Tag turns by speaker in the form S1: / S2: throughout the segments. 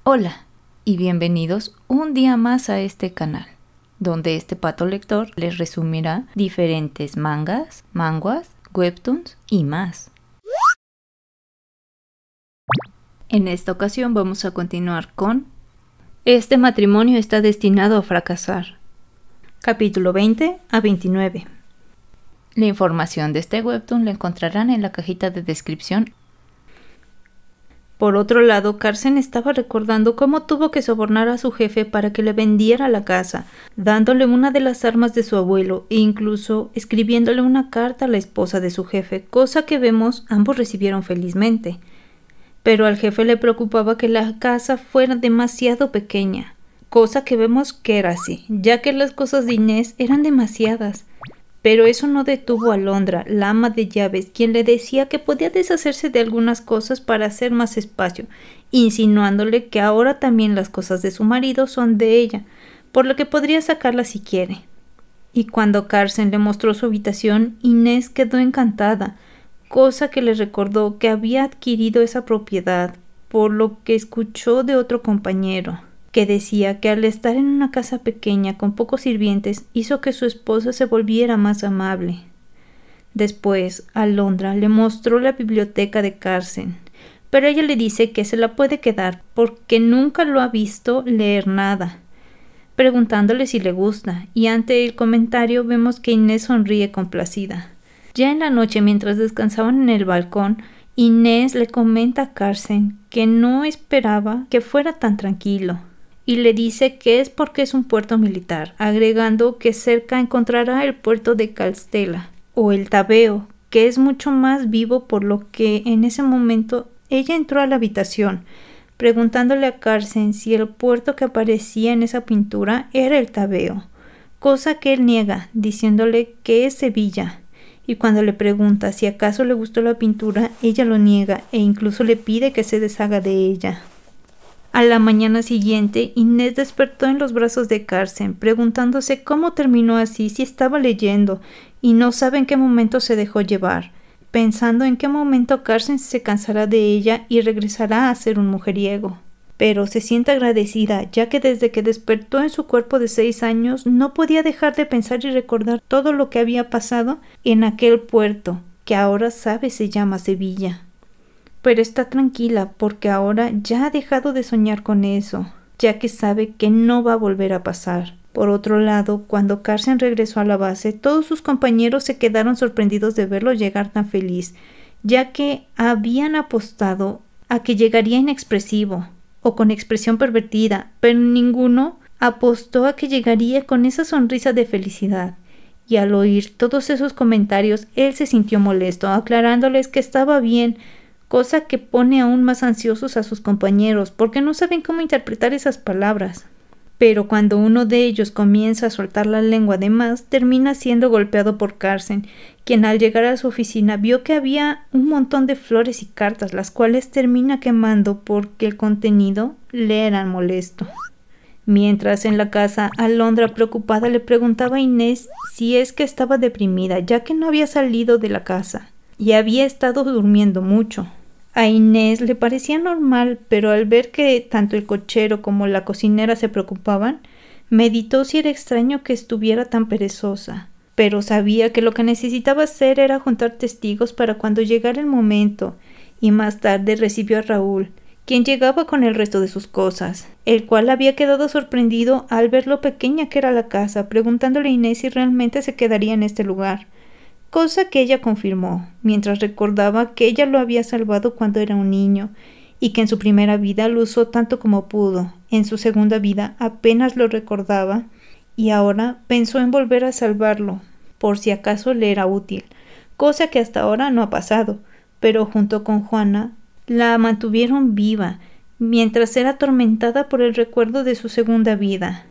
S1: Hola y bienvenidos un día más a este canal, donde este pato lector les resumirá diferentes mangas, manhwas, webtoons y más. En esta ocasión vamos a continuar con Este matrimonio está destinado a fracasar. Capítulo 20 a 29. La información de este webtoon la encontrarán en la cajita de descripción. Por otro lado, Carson estaba recordando cómo tuvo que sobornar a su jefe para que le vendiera la casa, dándole una de las armas de su abuelo e incluso escribiéndole una carta a la esposa de su jefe, cosa que vemos ambos recibieron felizmente. Pero al jefe le preocupaba que la casa fuera demasiado pequeña, cosa que vemos que era así, ya que las cosas de Inés eran demasiadas. Pero eso no detuvo a Londra, la ama de llaves, quien le decía que podía deshacerse de algunas cosas para hacer más espacio, insinuándole que ahora también las cosas de su marido son de ella, por lo que podría sacarlas si quiere. Y cuando Carson le mostró su habitación, Inés quedó encantada, cosa que le recordó que había adquirido esa propiedad, por lo que escuchó de otro compañero, que decía que al estar en una casa pequeña con pocos sirvientes hizo que su esposa se volviera más amable. Después, Alondra le mostró la biblioteca de Carson, pero ella le dice que se la puede quedar porque nunca lo ha visto leer nada, preguntándole si le gusta, y ante el comentario vemos que Inés sonríe complacida. Ya en la noche, mientras descansaban en el balcón, Inés le comenta a Carson que no esperaba que fuera tan tranquilo, y le dice que es porque es un puerto militar, agregando que cerca encontrará el puerto de Calstella, o el Tabeo, que es mucho más vivo, por lo que en ese momento ella entró a la habitación, preguntándole a Carson si el puerto que aparecía en esa pintura era el Tabeo, cosa que él niega, diciéndole que es Sevilla, y cuando le pregunta si acaso le gustó la pintura, ella lo niega e incluso le pide que se deshaga de ella. A la mañana siguiente, Inés despertó en los brazos de Carson, preguntándose cómo terminó así, si estaba leyendo, y no sabe en qué momento se dejó llevar, pensando en qué momento Carson se cansará de ella y regresará a ser un mujeriego. Pero se siente agradecida, ya que desde que despertó en su cuerpo de 6 años, no podía dejar de pensar y recordar todo lo que había pasado en aquel puerto, que ahora sabe se llama Sevilla. Pero está tranquila porque ahora ya ha dejado de soñar con eso, ya que sabe que no va a volver a pasar. Por otro lado, cuando Carson regresó a la base, todos sus compañeros se quedaron sorprendidos de verlo llegar tan feliz, ya que habían apostado a que llegaría inexpresivo o con expresión pervertida, pero ninguno apostó a que llegaría con esa sonrisa de felicidad. Y al oír todos esos comentarios, él se sintió molesto, aclarándoles que estaba bien, cosa que pone aún más ansiosos a sus compañeros, porque no saben cómo interpretar esas palabras. Pero cuando uno de ellos comienza a soltar la lengua de más, termina siendo golpeado por Carson, quien al llegar a su oficina vio que había un montón de flores y cartas, las cuales termina quemando porque el contenido le era molesto. Mientras en la casa, Alondra preocupada le preguntaba a Inés si es que estaba deprimida, ya que no había salido de la casa y había estado durmiendo mucho. A Inés le parecía normal, pero al ver que tanto el cochero como la cocinera se preocupaban, meditó si era extraño que estuviera tan perezosa. Pero sabía que lo que necesitaba hacer era juntar testigos para cuando llegara el momento, y más tarde recibió a Raúl, quien llegaba con el resto de sus cosas, el cual había quedado sorprendido al ver lo pequeña que era la casa, preguntándole a Inés si realmente se quedaría en este lugar. Cosa que ella confirmó, mientras recordaba que ella lo había salvado cuando era un niño, y que en su primera vida lo usó tanto como pudo, en su segunda vida apenas lo recordaba, y ahora pensó en volver a salvarlo, por si acaso le era útil, cosa que hasta ahora no ha pasado, pero junto con Juana la mantuvieron viva, mientras era atormentada por el recuerdo de su segunda vida,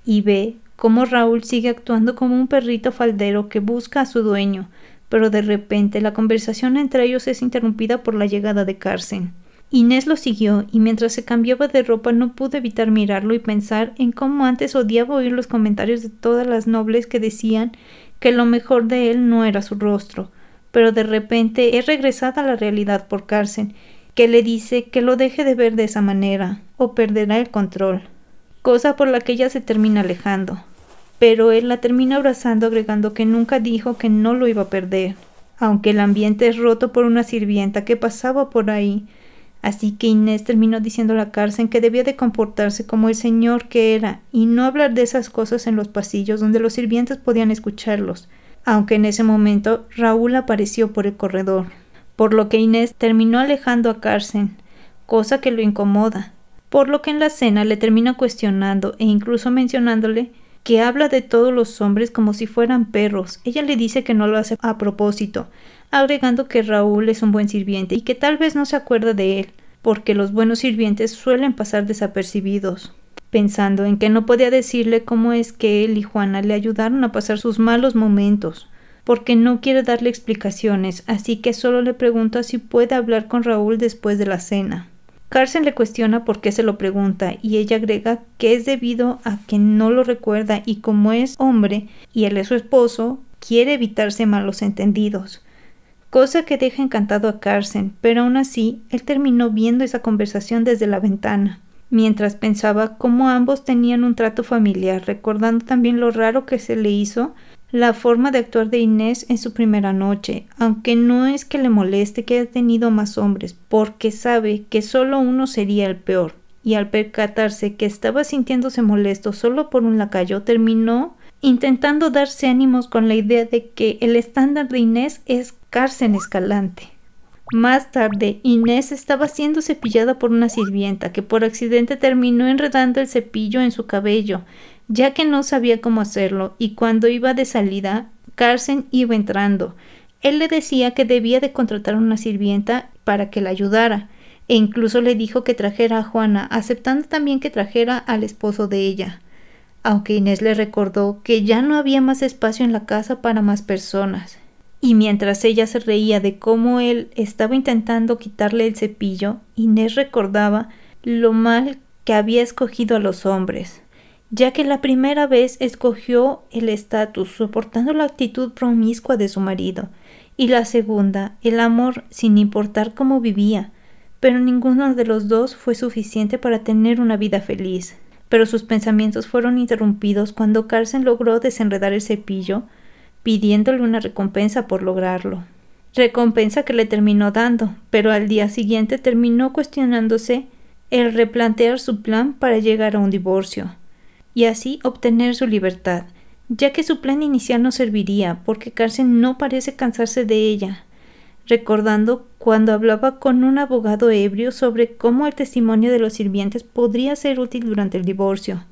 S1: y ve cómo Raúl sigue actuando como un perrito faldero que busca a su dueño, pero de repente la conversación entre ellos es interrumpida por la llegada de Carson. Inés lo siguió y mientras se cambiaba de ropa no pudo evitar mirarlo y pensar en cómo antes odiaba oír los comentarios de todas las nobles que decían que lo mejor de él no era su rostro, pero de repente es regresada a la realidad por Carson que le dice que lo deje de ver de esa manera o perderá el control, cosa por la que ella se termina alejando. Pero él la termina abrazando, agregando que nunca dijo que no lo iba a perder, aunque el ambiente es roto por una sirvienta que pasaba por ahí. Así que Inés terminó diciéndole a Carson que debía de comportarse como el señor que era y no hablar de esas cosas en los pasillos donde los sirvientes podían escucharlos, aunque en ese momento Raúl apareció por el corredor, por lo que Inés terminó alejando a Carson, cosa que lo incomoda, por lo que en la cena le termina cuestionando e incluso mencionándole que habla de todos los hombres como si fueran perros. Ella le dice que no lo hace a propósito, agregando que Raúl es un buen sirviente y que tal vez no se acuerda de él, porque los buenos sirvientes suelen pasar desapercibidos, pensando en que no podía decirle cómo es que él y Juana le ayudaron a pasar sus malos momentos, porque no quiere darle explicaciones, así que solo le pregunta si puede hablar con Raúl después de la cena. Carson le cuestiona por qué se lo pregunta y ella agrega que es debido a que no lo recuerda y como es hombre y él es su esposo, quiere evitarse malos entendidos, cosa que deja encantado a Carson, pero aún así él terminó viendo esa conversación desde la ventana, mientras pensaba cómo ambos tenían un trato familiar, recordando también lo raro que se le hizo la forma de actuar de Inés en su primera noche, aunque no es que le moleste que haya tenido más hombres, porque sabe que solo uno sería el peor, y al percatarse que estaba sintiéndose molesto solo por un lacayo, terminó intentando darse ánimos con la idea de que el estándar de Inés es Carson Escalante. Más tarde, Inés estaba siendo cepillada por una sirvienta que por accidente terminó enredando el cepillo en su cabello, ya que no sabía cómo hacerlo, y cuando iba de salida, Carson iba entrando. Él le decía que debía de contratar a una sirvienta para que la ayudara, e incluso le dijo que trajera a Juana, aceptando también que trajera al esposo de ella, aunque Inés le recordó que ya no había más espacio en la casa para más personas. Y mientras ella se reía de cómo él estaba intentando quitarle el cepillo, Inés recordaba lo mal que había escogido a los hombres, ya que la primera vez escogió el estatus, soportando la actitud promiscua de su marido, y la segunda, el amor sin importar cómo vivía, pero ninguno de los dos fue suficiente para tener una vida feliz. Pero sus pensamientos fueron interrumpidos cuando Carson logró desenredar el cepillo, pidiéndole una recompensa por lograrlo. Recompensa que le terminó dando, pero al día siguiente terminó cuestionándose el replantear su plan para llegar a un divorcio, y así obtener su libertad, ya que su plan inicial no serviría, porque Carson no parece cansarse de ella, recordando cuando hablaba con un abogado ebrio sobre cómo el testimonio de los sirvientes podría ser útil durante el divorcio,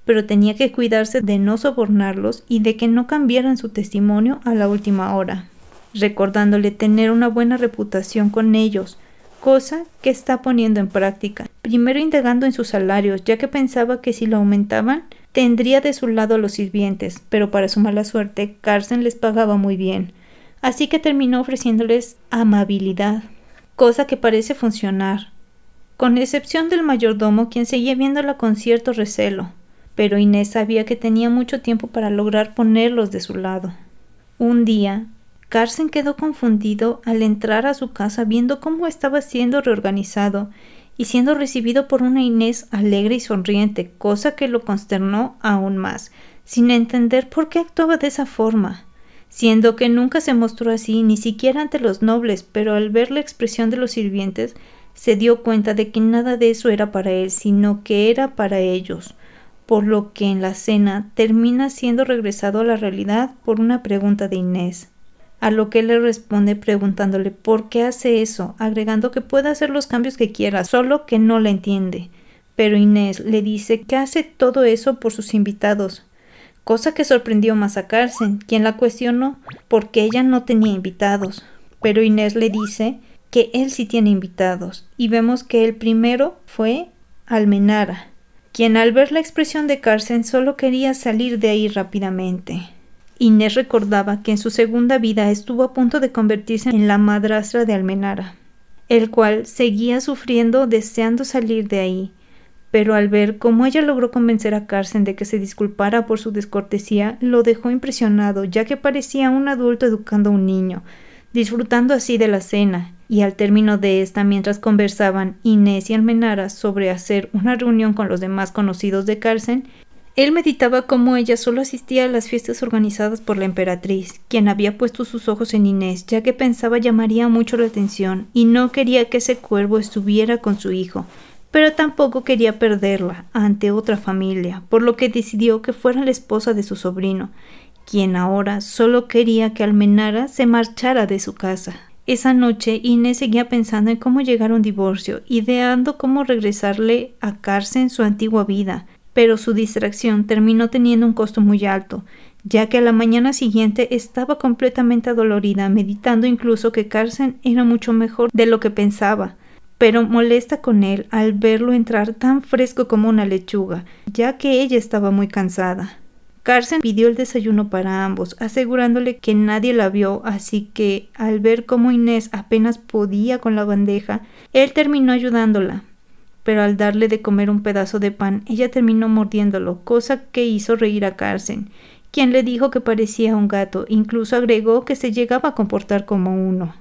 S1: pero tenía que cuidarse de no sobornarlos y de que no cambiaran su testimonio a la última hora, recordándole tener una buena reputación con ellos, cosa que está poniendo en práctica, primero indagando en sus salarios, ya que pensaba que si lo aumentaban, tendría de su lado a los sirvientes, pero para su mala suerte, Carson les pagaba muy bien, así que terminó ofreciéndoles amabilidad, cosa que parece funcionar, con excepción del mayordomo, quien seguía viéndola con cierto recelo, pero Inés sabía que tenía mucho tiempo para lograr ponerlos de su lado. Un día, Carson quedó confundido al entrar a su casa viendo cómo estaba siendo reorganizado y siendo recibido por una Inés alegre y sonriente, cosa que lo consternó aún más, sin entender por qué actuaba de esa forma, siendo que nunca se mostró así, ni siquiera ante los nobles, pero al ver la expresión de los sirvientes, se dio cuenta de que nada de eso era para él, sino que era para ellos, por lo que en la cena termina siendo regresado a la realidad por una pregunta de Inés, a lo que él le responde preguntándole por qué hace eso, agregando que puede hacer los cambios que quiera, solo que no la entiende, pero Inés le dice que hace todo eso por sus invitados, cosa que sorprendió más a Carson, quien la cuestionó porque ella no tenía invitados, pero Inés le dice que él sí tiene invitados, y vemos que el primero fue Almenara, quien al ver la expresión de Carson solo quería salir de ahí rápidamente. Inés recordaba que en su segunda vida estuvo a punto de convertirse en la madrastra de Almenara, el cual seguía sufriendo deseando salir de ahí, pero al ver cómo ella logró convencer a Carson de que se disculpara por su descortesía, lo dejó impresionado, ya que parecía un adulto educando a un niño, disfrutando así de la cena, y al término de esta, mientras conversaban Inés y Almenara sobre hacer una reunión con los demás conocidos de Carsen, él meditaba cómo ella solo asistía a las fiestas organizadas por la emperatriz, quien había puesto sus ojos en Inés, ya que pensaba llamaría mucho la atención y no quería que ese cuervo estuviera con su hijo, pero tampoco quería perderla ante otra familia, por lo que decidió que fuera la esposa de su sobrino, quien ahora solo quería que Almenara se marchara de su casa. Esa noche Inés seguía pensando en cómo llegar a un divorcio, ideando cómo regresarle a Carsen su antigua vida, pero su distracción terminó teniendo un costo muy alto, ya que a la mañana siguiente estaba completamente adolorida, meditando incluso que Carsen era mucho mejor de lo que pensaba, pero molesta con él al verlo entrar tan fresco como una lechuga, ya que ella estaba muy cansada. Carsen pidió el desayuno para ambos, asegurándole que nadie la vio, así que al ver cómo Inés apenas podía con la bandeja, él terminó ayudándola. Pero al darle de comer un pedazo de pan, ella terminó mordiéndolo, cosa que hizo reír a Carsen, quien le dijo que parecía un gato, incluso agregó que se llegaba a comportar como uno.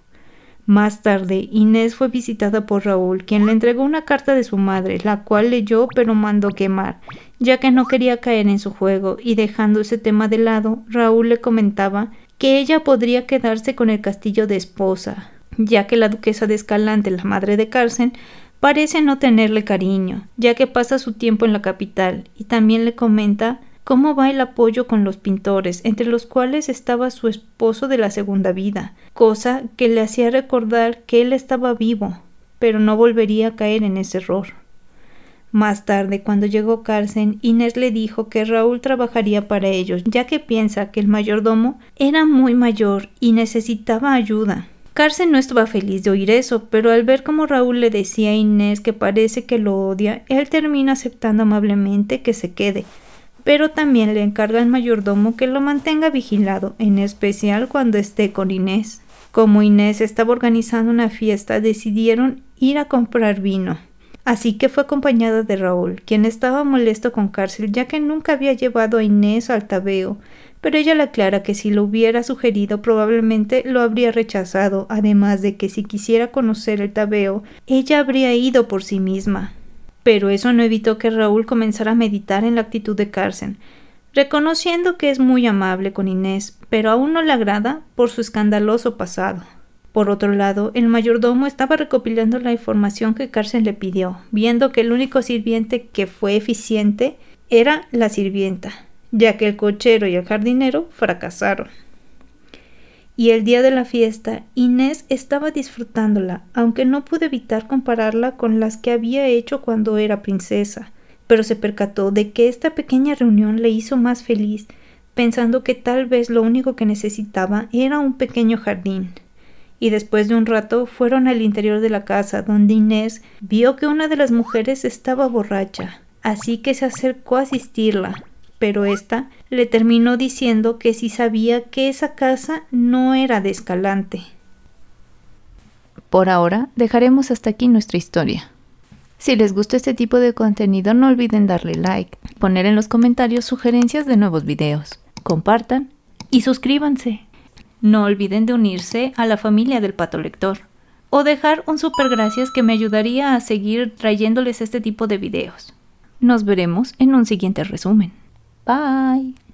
S1: Más tarde, Inés fue visitada por Raúl, quien le entregó una carta de su madre, la cual leyó pero mandó quemar, ya que no quería caer en su juego, y dejando ese tema de lado, Raúl le comentaba que ella podría quedarse con el castillo de esposa, ya que la duquesa de Escalante, la madre de Carsen, parece no tenerle cariño, ya que pasa su tiempo en la capital, y también le comenta cómo va el apoyo con los pintores, entre los cuales estaba su esposo de la segunda vida, cosa que le hacía recordar que él estaba vivo, pero no volvería a caer en ese error. Más tarde, cuando llegó Carsen, Inés le dijo que Raúl trabajaría para ellos, ya que piensa que el mayordomo era muy mayor y necesitaba ayuda. Carsen no estaba feliz de oír eso, pero al ver cómo Raúl le decía a Inés que parece que lo odia, él termina aceptando amablemente que se quede, pero también le encarga al mayordomo que lo mantenga vigilado, en especial cuando esté con Inés. Como Inés estaba organizando una fiesta, decidieron ir a comprar vino. Así que fue acompañada de Raúl, quien estaba molesto con Carsen ya que nunca había llevado a Inés al tabeo, pero ella le aclara que si lo hubiera sugerido probablemente lo habría rechazado, además de que si quisiera conocer el tabeo, ella habría ido por sí misma. Pero eso no evitó que Raúl comenzara a meditar en la actitud de Carsen, reconociendo que es muy amable con Inés, pero aún no le agrada por su escandaloso pasado. Por otro lado, el mayordomo estaba recopilando la información que Carsen le pidió, viendo que el único sirviente que fue eficiente era la sirvienta, ya que el cochero y el jardinero fracasaron. Y el día de la fiesta, Inés estaba disfrutándola, aunque no pudo evitar compararla con las que había hecho cuando era princesa, pero se percató de que esta pequeña reunión le hizo más feliz, pensando que tal vez lo único que necesitaba era un pequeño jardín. Y después de un rato fueron al interior de la casa, donde Inés vio que una de las mujeres estaba borracha, así que se acercó a asistirla, pero ésta le terminó diciendo que sí sabía que esa casa no era de Escalante.
S2: Por ahora dejaremos hasta aquí nuestra historia. Si les gustó este tipo de contenido, no olviden darle like, poner en los comentarios sugerencias de nuevos videos, compartan y suscríbanse.
S1: No olviden de unirse a la familia del Pato Lector o dejar un super gracias que me ayudaría a seguir trayéndoles este tipo de videos. Nos veremos en un siguiente resumen. Bye.